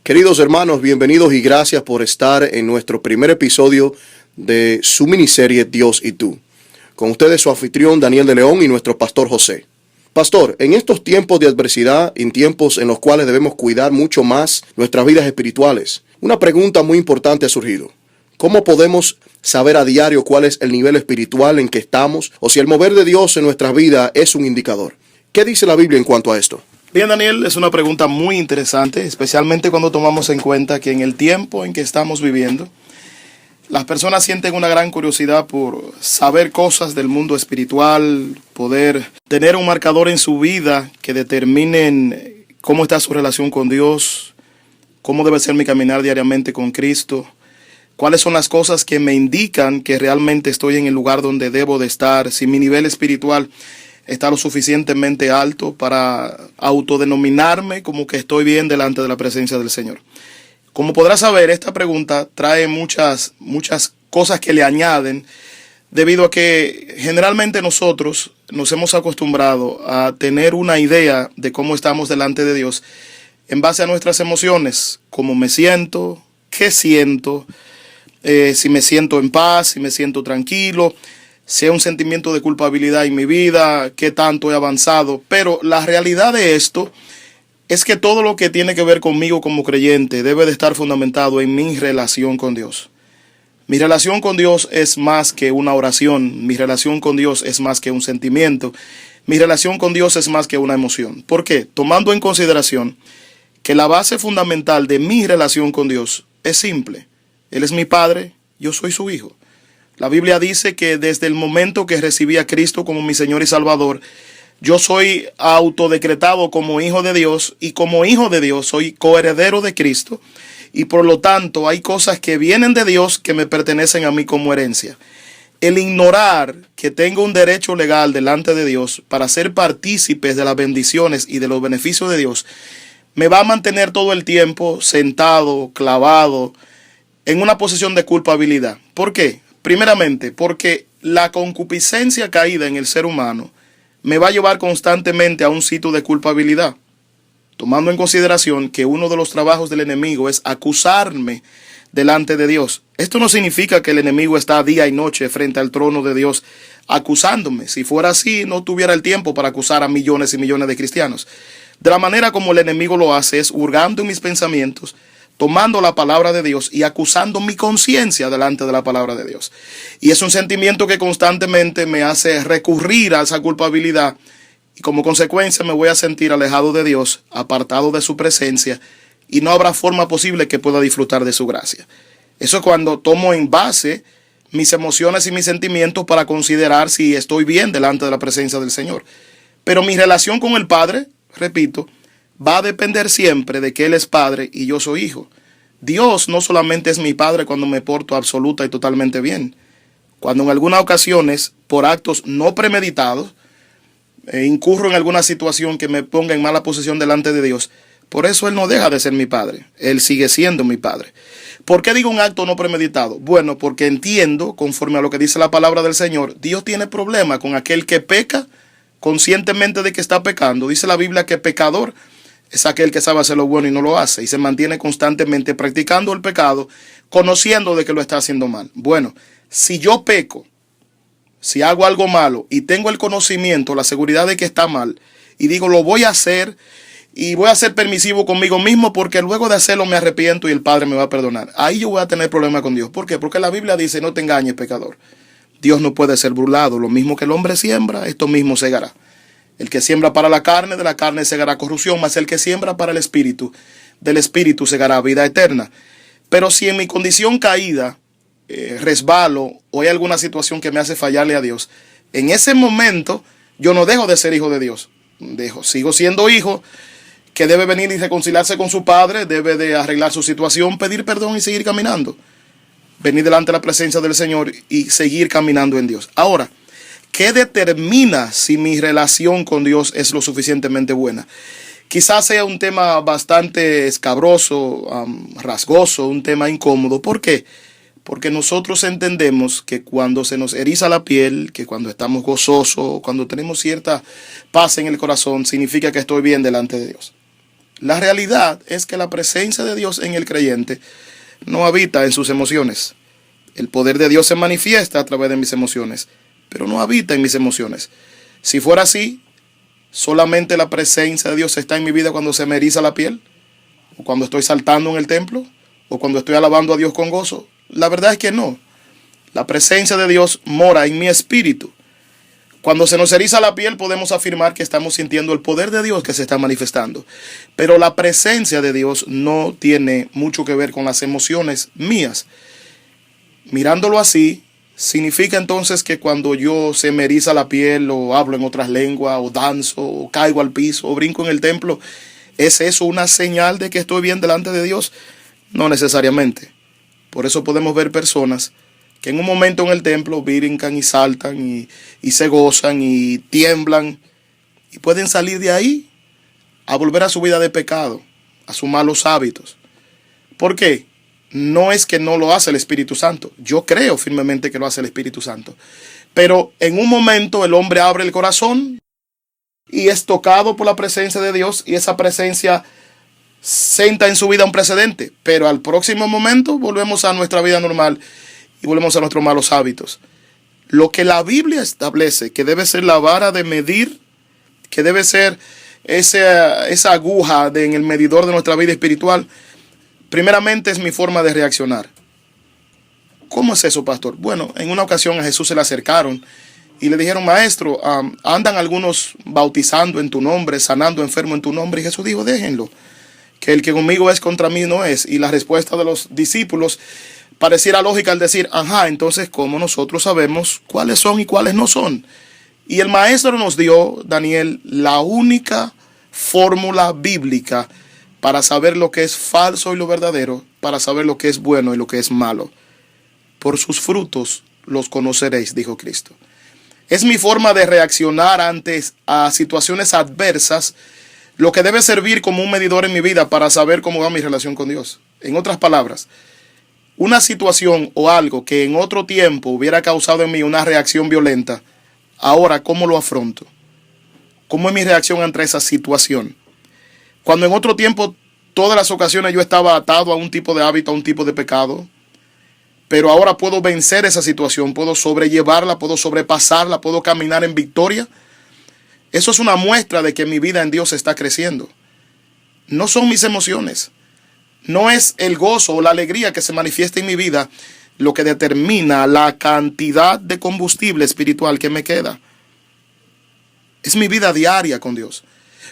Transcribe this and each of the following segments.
Queridos hermanos, bienvenidos y gracias por estar en nuestro primer episodio de su miniserie Dios y tú. Con ustedes su anfitrión Daniel de León y nuestro pastor José. Pastor, en estos tiempos de adversidad, en tiempos en los cuales debemos cuidar mucho más nuestras vidas espirituales, una pregunta muy importante ha surgido. ¿Cómo podemos saber a diario cuál es el nivel espiritual en que estamos o si el mover de Dios en nuestras vidas es un indicador? ¿Qué dice la Biblia en cuanto a esto? Bien, Daniel, es una pregunta muy interesante, especialmente cuando tomamos en cuenta que en el tiempo en que estamos viviendo, las personas sienten una gran curiosidad por saber cosas del mundo espiritual, poder tener un marcador en su vida que determinen cómo está su relación con Dios, cómo debe ser mi caminar diariamente con Cristo, cuáles son las cosas que me indican que realmente estoy en el lugar donde debo de estar, si mi nivel espiritual está lo suficientemente alto para autodenominarme como que estoy bien delante de la presencia del Señor. Como podrás saber, esta pregunta trae muchas cosas que le añaden, debido a que generalmente nosotros nos hemos acostumbrado a tener una idea de cómo estamos delante de Dios en base a nuestras emociones, cómo me siento, qué siento, si me siento en paz, si me siento tranquilo, si hay un sentimiento de culpabilidad en mi vida, qué tanto he avanzado. Pero la realidad de esto es que todo lo que tiene que ver conmigo como creyente debe de estar fundamentado en mi relación con Dios. Mi relación con Dios es más que una oración, mi relación con Dios es más que un sentimiento, mi relación con Dios es más que una emoción. ¿Por qué? Tomando en consideración que la base fundamental de mi relación con Dios es simple. Él es mi Padre, yo soy su hijo. La Biblia dice que desde el momento que recibí a Cristo como mi Señor y Salvador, yo soy autodecretado como hijo de Dios, y como hijo de Dios soy coheredero de Cristo, y por lo tanto hay cosas que vienen de Dios que me pertenecen a mí como herencia. El ignorar que tengo un derecho legal delante de Dios para ser partícipes de las bendiciones y de los beneficios de Dios me va a mantener todo el tiempo sentado, clavado, en una posición de culpabilidad. ¿Por qué? Primeramente, porque la concupiscencia caída en el ser humano me va a llevar constantemente a un sitio de culpabilidad, tomando en consideración que uno de los trabajos del enemigo es acusarme delante de Dios. Esto no significa que el enemigo está día y noche frente al trono de Dios acusándome. Si fuera así, no tuviera el tiempo para acusar a millones y millones de cristianos. De la manera como el enemigo lo hace es hurgando en mis pensamientos, tomando la palabra de Dios y acusando mi conciencia delante de la palabra de Dios. Y es un sentimiento que constantemente me hace recurrir a esa culpabilidad, y como consecuencia me voy a sentir alejado de Dios, apartado de su presencia, y no habrá forma posible que pueda disfrutar de su gracia. Eso es cuando tomo en base mis emociones y mis sentimientos para considerar si estoy bien delante de la presencia del Señor. Pero mi relación con el Padre, repito, va a depender siempre de que Él es Padre y yo soy hijo. Dios no solamente es mi Padre cuando me porto absoluta y totalmente bien. Cuando en algunas ocasiones, por actos no premeditados, incurro en alguna situación que me ponga en mala posición delante de Dios, por eso Él no deja de ser mi Padre. Él sigue siendo mi Padre. ¿Por qué digo un acto no premeditado? Bueno, porque entiendo, conforme a lo que dice la palabra del Señor, Dios tiene problema con aquel que peca conscientemente de que está pecando. Dice la Biblia que pecador es aquel que sabe hacer lo bueno y no lo hace, y se mantiene constantemente practicando el pecado, conociendo de que lo está haciendo mal. Bueno, si yo peco, si hago algo malo y tengo el conocimiento, la seguridad de que está mal, y digo lo voy a hacer, y voy a ser permisivo conmigo mismo porque luego de hacerlo me arrepiento y el Padre me va a perdonar, ahí yo voy a tener problemas con Dios. ¿Por qué? Porque la Biblia dice: no te engañes, pecador. Dios no puede ser burlado. Lo mismo que el hombre siembra, esto mismo segará. El que siembra para la carne, de la carne segará corrupción, mas el que siembra para el espíritu, del espíritu segará vida eterna. Pero si en mi condición caída resbalo o hay alguna situación que me hace fallarle a Dios, en ese momento yo no dejo de ser hijo de Dios. Sigo siendo hijo que debe venir y reconciliarse con su Padre, debe de arreglar su situación, pedir perdón y seguir caminando. Venir delante de la presencia del Señor y seguir caminando en Dios. Ahora, ¿qué determina si mi relación con Dios es lo suficientemente buena? Quizás sea un tema bastante escabroso, rasgoso, un tema incómodo. ¿Por qué? Porque nosotros entendemos que cuando se nos eriza la piel, que cuando estamos gozosos, cuando tenemos cierta paz en el corazón, significa que estoy bien delante de Dios. La realidad es que la presencia de Dios en el creyente no habita en sus emociones. El poder de Dios se manifiesta a través de mis emociones, pero no habita en mis emociones. Si fuera así, solamente la presencia de Dios está en mi vida cuando se me eriza la piel, o cuando estoy saltando en el templo, o cuando estoy alabando a Dios con gozo. La verdad es que no. La presencia de Dios mora en mi espíritu. Cuando se nos eriza la piel podemos afirmar que estamos sintiendo el poder de Dios que se está manifestando. Pero la presencia de Dios no tiene mucho que ver con las emociones mías. Mirándolo así, significa entonces que cuando yo se me eriza la piel, o hablo en otras lenguas, o danzo, o caigo al piso, o brinco en el templo, ¿es eso una señal de que estoy bien delante de Dios? No necesariamente. Por eso podemos ver personas que en un momento en el templo brincan y saltan y se gozan y tiemblan, y pueden salir de ahí a volver a su vida de pecado, a sus malos hábitos. ¿Por qué? No es que no lo hace el Espíritu Santo. Yo creo firmemente que lo hace el Espíritu Santo. Pero en un momento el hombre abre el corazón y es tocado por la presencia de Dios, y esa presencia senta en su vida un precedente. Pero al próximo momento volvemos a nuestra vida normal y volvemos a nuestros malos hábitos. Lo que la Biblia establece que debe ser la vara de medir, que debe ser esa aguja en el medidor de nuestra vida espiritual, primeramente es mi forma de reaccionar. ¿Cómo es eso, pastor? Bueno, en una ocasión a Jesús se le acercaron y le dijeron: maestro, andan algunos bautizando en tu nombre, sanando enfermos en tu nombre. Y Jesús dijo: déjenlo, que el que conmigo es contra mí no es. Y la respuesta de los discípulos pareciera lógica al decir: ajá, entonces ¿cómo nosotros sabemos cuáles son y cuáles no son? Y el maestro nos dio, Daniel, la única fórmula bíblica para saber lo que es falso y lo verdadero, para saber lo que es bueno y lo que es malo. Por sus frutos los conoceréis, dijo Cristo. Es mi forma de reaccionar a situaciones adversas, lo que debe servir como un medidor en mi vida para saber cómo va mi relación con Dios. En otras palabras, una situación o algo que en otro tiempo hubiera causado en mí una reacción violenta, ahora ¿cómo lo afronto? ¿Cómo es mi reacción ante esa situación? Cuando en otro tiempo, todas las ocasiones yo estaba atado a un tipo de hábito, a un tipo de pecado, pero ahora puedo vencer esa situación, puedo sobrellevarla, puedo sobrepasarla, puedo caminar en victoria. Eso es una muestra de que mi vida en Dios está creciendo. No son mis emociones. No es el gozo o la alegría que se manifiesta en mi vida lo que determina la cantidad de combustible espiritual que me queda. Es mi vida diaria con Dios.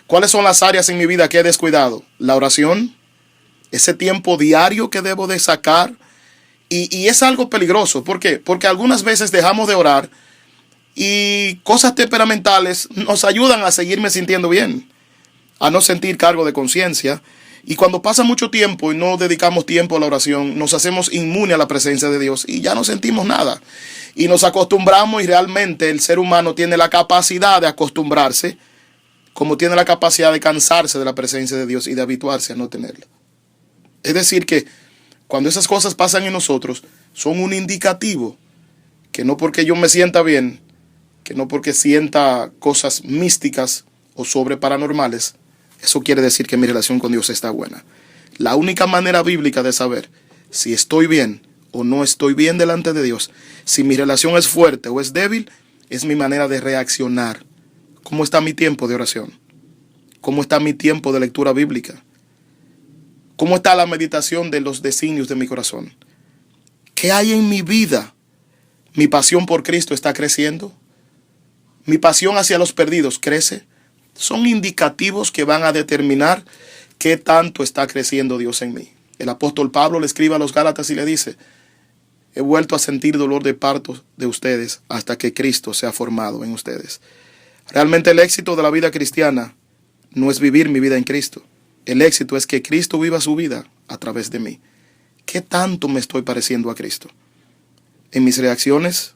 ¿Cuáles son las áreas en mi vida que he descuidado? La oración, ese tiempo diario que debo de sacar. Y es algo peligroso. ¿Por qué? Porque algunas veces dejamos de orar y cosas temperamentales nos ayudan a seguirme sintiendo bien, a no sentir cargo de conciencia. Y cuando pasa mucho tiempo y no dedicamos tiempo a la oración, nos hacemos inmunes a la presencia de Dios y ya no sentimos nada. Y nos acostumbramos, y realmente el ser humano tiene la capacidad de acostumbrarse, como tiene la capacidad de cansarse de la presencia de Dios y de habituarse a no tenerla. Es decir que cuando esas cosas pasan en nosotros, son un indicativo que no porque yo me sienta bien, que no porque sienta cosas místicas o sobre paranormales, eso quiere decir que mi relación con Dios está buena. La única manera bíblica de saber si estoy bien o no estoy bien delante de Dios, si mi relación es fuerte o es débil, es mi manera de reaccionar. ¿Cómo está mi tiempo de oración? ¿Cómo está mi tiempo de lectura bíblica? ¿Cómo está la meditación de los designios de mi corazón? ¿Qué hay en mi vida? ¿Mi pasión por Cristo está creciendo? ¿Mi pasión hacia los perdidos crece? Son indicativos que van a determinar qué tanto está creciendo Dios en mí. El apóstol Pablo le escribe a los Gálatas y le dice: he vuelto a sentir dolor de parto de ustedes hasta que Cristo sea formado en ustedes. Realmente el éxito de la vida cristiana no es vivir mi vida en Cristo. El éxito es que Cristo viva su vida a través de mí. ¿Qué tanto me estoy pareciendo a Cristo? En mis reacciones,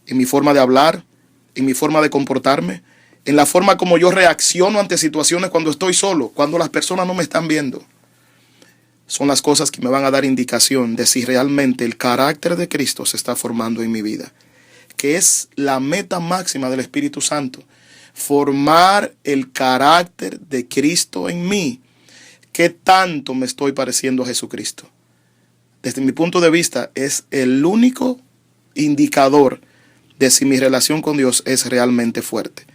en mi forma de hablar, en mi forma de comportarme, en la forma como yo reacciono ante situaciones cuando estoy solo, cuando las personas no me están viendo. Son las cosas que me van a dar indicación de si realmente el carácter de Cristo se está formando en mi vida, que es la meta máxima del Espíritu Santo, formar el carácter de Cristo en mí. ¿qué tanto me estoy pareciendo a Jesucristo? Desde mi punto de vista, es el único indicador de si mi relación con Dios es realmente fuerte.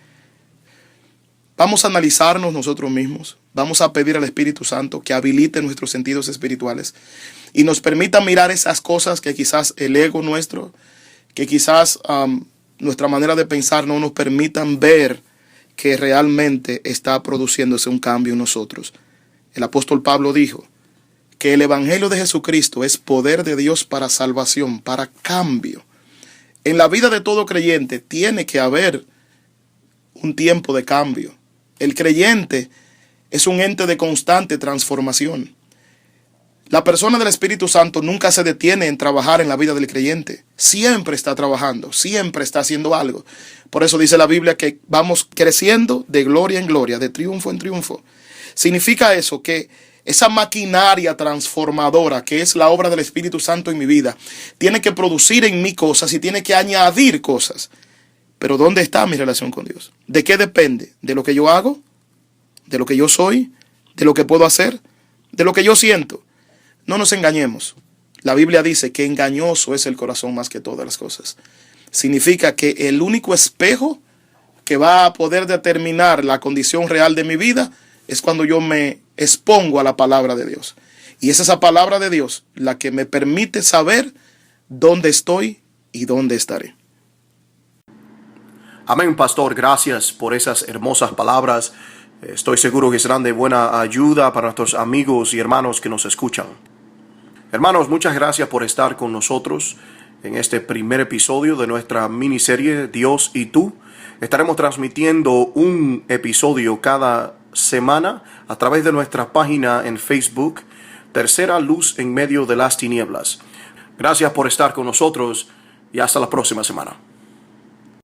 Vamos a analizarnos nosotros mismos. Vamos a pedir al Espíritu Santo que habilite nuestros sentidos espirituales y nos permita mirar esas cosas que quizás el ego nuestro, que quizás nuestra manera de pensar no nos permitan ver que realmente está produciéndose un cambio en nosotros. El apóstol Pablo dijo que el Evangelio de Jesucristo es poder de Dios para salvación, para cambio. En la vida de todo creyente tiene que haber un tiempo de cambio. El creyente es un ente de constante transformación. La persona del Espíritu Santo nunca se detiene en trabajar en la vida del creyente. Siempre está trabajando, siempre está haciendo algo. Por eso dice la Biblia que vamos creciendo de gloria en gloria, de triunfo en triunfo. Significa eso que esa maquinaria transformadora que es la obra del Espíritu Santo en mi vida tiene que producir en mí cosas y tiene que añadir cosas. Pero ¿dónde está mi relación con Dios? ¿De qué depende? ¿De lo que yo hago? ¿De lo que yo soy? ¿De lo que puedo hacer? ¿De lo que yo siento? No nos engañemos. La Biblia dice que engañoso es el corazón más que todas las cosas. Significa que el único espejo que va a poder determinar la condición real de mi vida es cuando yo me expongo a la palabra de Dios. Y es esa palabra de Dios la que me permite saber dónde estoy y dónde estaré. Amén, pastor. Gracias por esas hermosas palabras. Estoy seguro que serán de buena ayuda para nuestros amigos y hermanos que nos escuchan. Hermanos, muchas gracias por estar con nosotros en este primer episodio de nuestra miniserie Dios y tú. Estaremos transmitiendo un episodio cada semana a través de nuestra página en Facebook, Tercera Luz en Medio de las Tinieblas. Gracias por estar con nosotros y hasta la próxima semana.